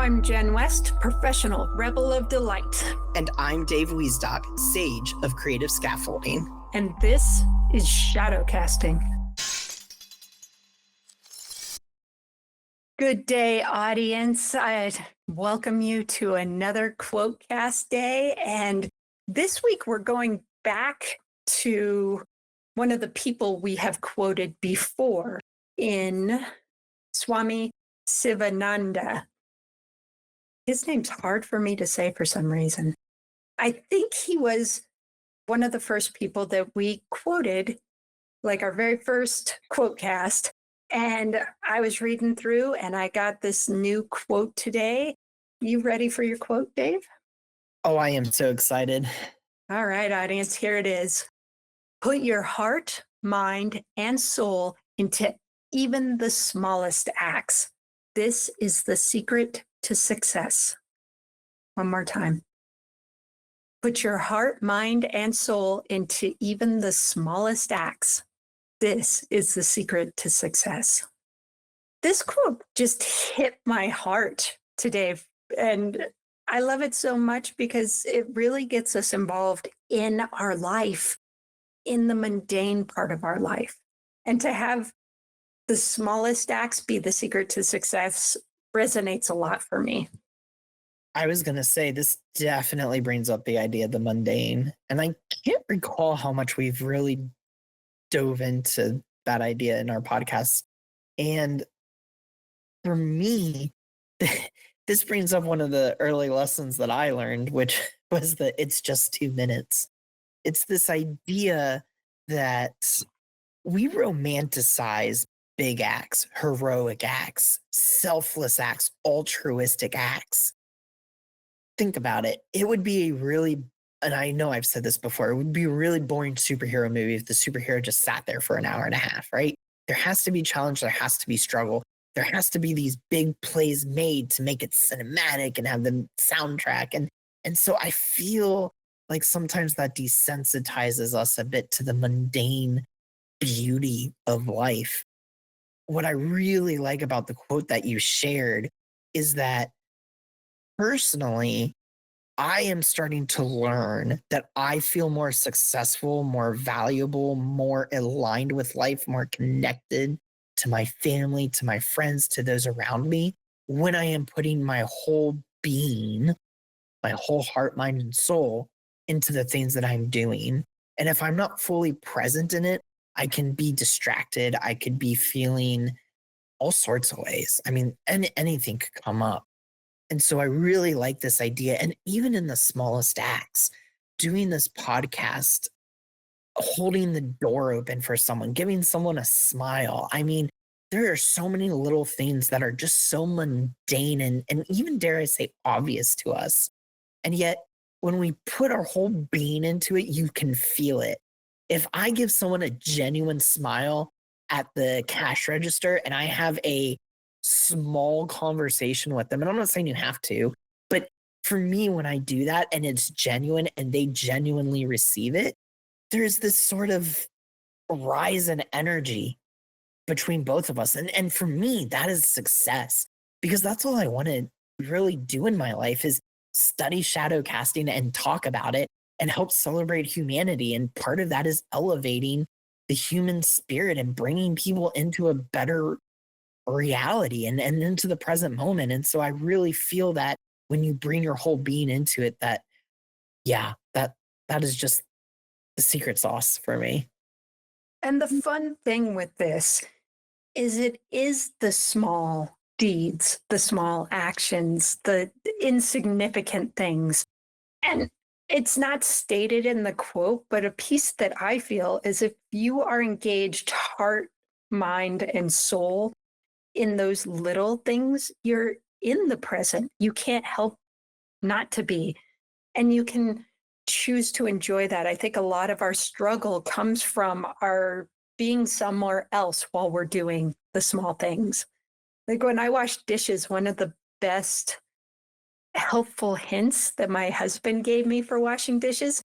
I'm Jen West, professional rebel of delight. And I'm Dave Wiesdock, sage of creative scaffolding. And this is shadow casting. Good day, audience. I welcome you to another quote cast day. And this week we're going back to one of the people we have quoted before in Swami Sivananda. His name's hard for me to say for some reason. I think he was one of the first people that we quoted, like our very first quote cast. And I was reading through and I got this new quote today. You ready for your quote, Dave? Oh, I am so excited. All right, audience, here it is. Put your heart, mind, and soul into even the smallest acts. This is the secret to success. One more time. Put your heart, mind, and soul into even the smallest acts. This is the secret to success. This quote just hit my heart today. And I love it so much because it really gets us involved in our life, in the mundane part of our life. And to have the smallest acts be the secret to success resonates a lot for me. I was going to say this definitely brings up the idea of the mundane. And I can't recall how much we've really dove into that idea in our podcast. And for me, this brings up one of the early lessons that I learned, which was that it's just 2 minutes. It's this idea that we romanticize big acts, heroic acts, selfless acts, altruistic acts. Think about it. It would be a really, and I know I've said this before, it would be a really boring superhero movie if the superhero just sat there for an hour and a half, right? There has to be challenge. There has to be struggle. There has to be these big plays made to make it cinematic and have the soundtrack. And so I feel like sometimes that desensitizes us a bit to the mundane beauty of life. What I really like about the quote that you shared is that personally, I am starting to learn that I feel more successful, more valuable, more aligned with life, more connected to my family, to my friends, to those around me when I am putting my whole being, my whole heart, mind, and soul into the things that I'm doing. And if I'm not fully present in it, I can be distracted. I could be feeling all sorts of ways. I mean, anything could come up. And so I really like this idea. And even in the smallest acts, doing this podcast, holding the door open for someone, giving someone a smile. I mean, there are so many little things that are just so mundane and even, dare I say, obvious to us. And yet, when we put our whole being into it, you can feel it. If I give someone a genuine smile at the cash register and I have a small conversation with them, and I'm not saying you have to, but for me, when I do that and it's genuine and they genuinely receive it, there's this sort of rise in energy between both of us. And for me, that is success, because that's all I want to really do in my life is study shadow casting and talk about it and help celebrate humanity. And part of that is elevating the human spirit and bringing people into a better reality and into the present moment. And so I really feel that when you bring your whole being into it, that, yeah, that is just the secret sauce for me. And the fun thing with this is it is the small deeds, the small actions, the insignificant things. And it's not stated in the quote, but a piece that I feel is if you are engaged heart, mind, and soul in those little things, you're in the present. You can't help not to be. And you can choose to enjoy that. I think a lot of our struggle comes from our being somewhere else while we're doing the small things. Like when I wash dishes, one of the best helpful hints that my husband gave me for washing dishes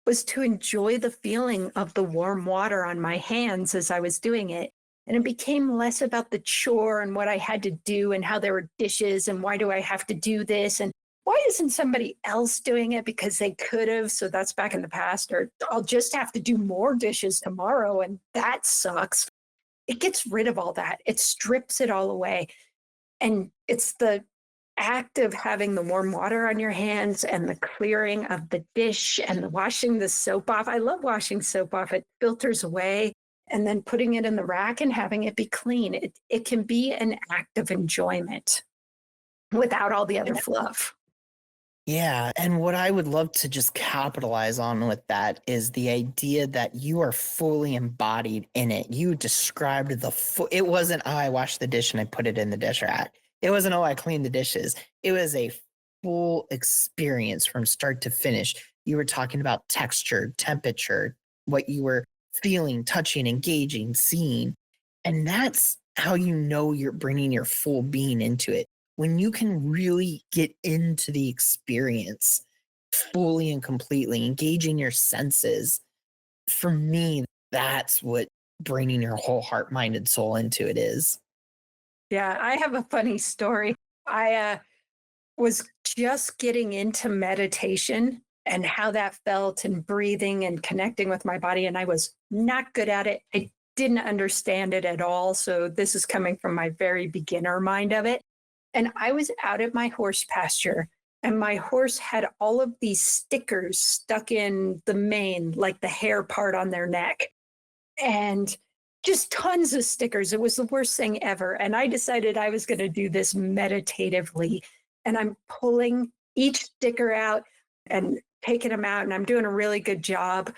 was to enjoy the feeling of the warm water on my hands as I was doing it. And it became less about the chore and what I had to do and how there were dishes and why do I have to do this and why isn't somebody else doing it because they could have? So that's back in the past, or I'll just have to do more dishes tomorrow and that sucks. It gets rid of all that. It strips it all away. And it's the act of having the warm water on your hands and the clearing of the dish and the washing the soap off. I love washing soap off. It filters away and then putting it in the rack and having it be clean. It can be an act of enjoyment without all the other fluff. Yeah. And what I would love to just capitalize on with that is the idea that you are fully embodied in it. You described it wasn't, oh, I washed the dish and I put it in the dish rack. It wasn't, oh, I cleaned the dishes. It was a full experience from start to finish. You were talking about texture, temperature, what you were feeling, touching, engaging, seeing. And that's how you know you're bringing your full being into it when you can really get into the experience fully and completely, engaging your senses. For me, that's what bringing your whole heart, mind, and soul into it is. Yeah, I have a funny story. I was just getting into meditation and how that felt and breathing and connecting with my body. And I was not good at it. I didn't understand it at all. So this is coming from my very beginner mind of it. And I was out at my horse pasture, and my horse had all of these stickers stuck in the mane, like the hair part on their neck, and just tons of stickers. It was the worst thing ever. And I decided I was going to do this meditatively. And I'm pulling each sticker out and taking them out, and I'm doing a really good job.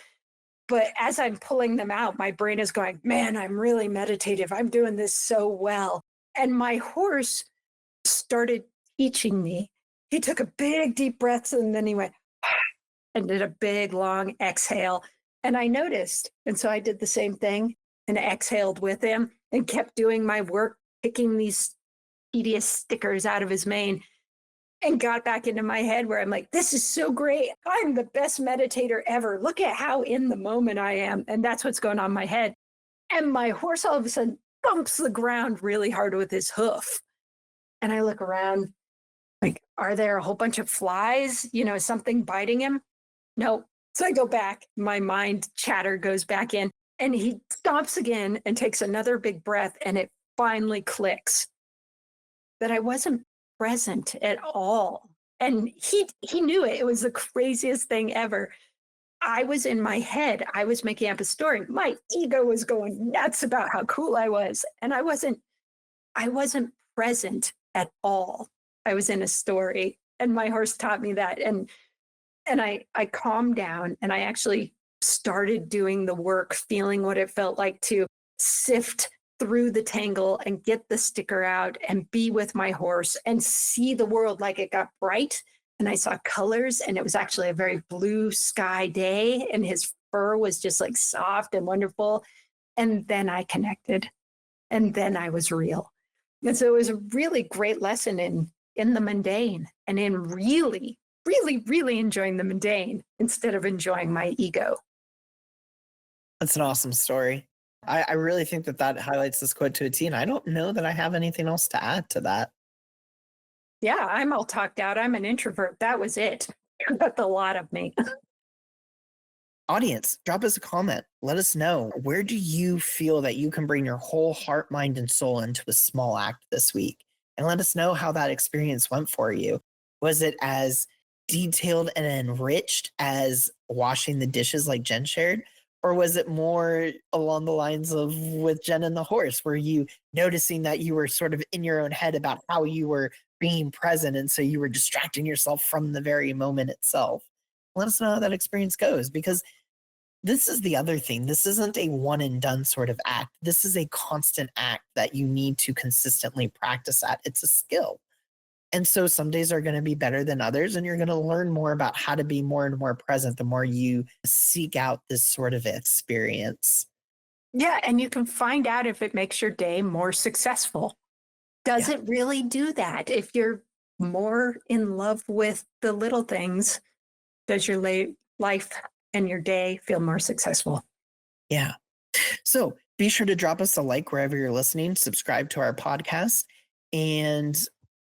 But as I'm pulling them out, my brain is going, man, I'm really meditative. I'm doing this so well. And my horse started teaching me. He took a big deep breath and then he went and did a big long exhale. And I noticed. And so I did the same thing and exhaled with him and kept doing my work, picking these tedious stickers out of his mane and got back into my head where I'm like, this is so great. I'm the best meditator ever. Look at how in the moment I am. And that's what's going on in my head. And my horse all of a sudden bumps the ground really hard with his hoof. And I look around, like, are there a whole bunch of flies? Something biting him? No. So I go back. My mind chatter goes back in, and he stomps again and takes another big breath. And it finally clicks that I wasn't present at all. And he knew it. It was the craziest thing ever. I was in my head. I was making up a story. My ego was going nuts about how cool I was. And I wasn't present at all. I was in a story, and my horse taught me that. And I calmed down, and I actually started doing the work, feeling what it felt like to sift through the tangle and get the sticker out and be with my horse and see the world like it got bright. And I saw colors, and it was actually a very blue sky day, and his fur was just like soft and wonderful. And then I connected, and then I was real. And so it was a really great lesson in the mundane and in really, really, really enjoying the mundane instead of enjoying my ego. That's an awesome story. I really think that highlights this quote to a T, and I don't know that I have anything else to add to that. Yeah, I'm all talked out. I'm an introvert. That was it. That's a lot of me. Audience, drop us a comment. Let us know, where do you feel that you can bring your whole heart, mind, and soul into a small act this week? And let us know how that experience went for you. Was it as detailed and enriched as washing the dishes like Jen shared? Or was it more along the lines of with Jen and the horse? Were you noticing that you were sort of in your own head about how you were being present, and so you were distracting yourself from the very moment itself? Let us know how that experience goes, because this is the other thing. This isn't a one and done sort of act. This is a constant act that you need to consistently practice at. It's a skill. And so some days are going to be better than others, and you're going to learn more about how to be more and more present the more you seek out this sort of experience. Yeah, and you can find out if it makes your day more successful. Does Yeah. it really do that? If you're more in love with the little things, does your life and your day feel more successful? Yeah. So be sure to drop us a like wherever you're listening, subscribe to our podcast, and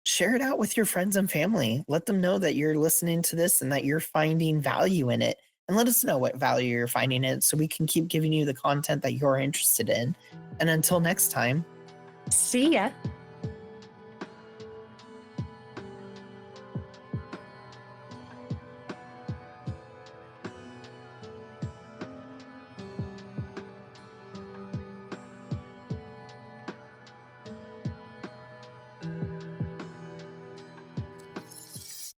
share it out with your friends and family. Let them know that you're listening to this and that you're finding value in it. And let us know what value you're finding in it so we can keep giving you the content that you're interested in. And until next time, See ya.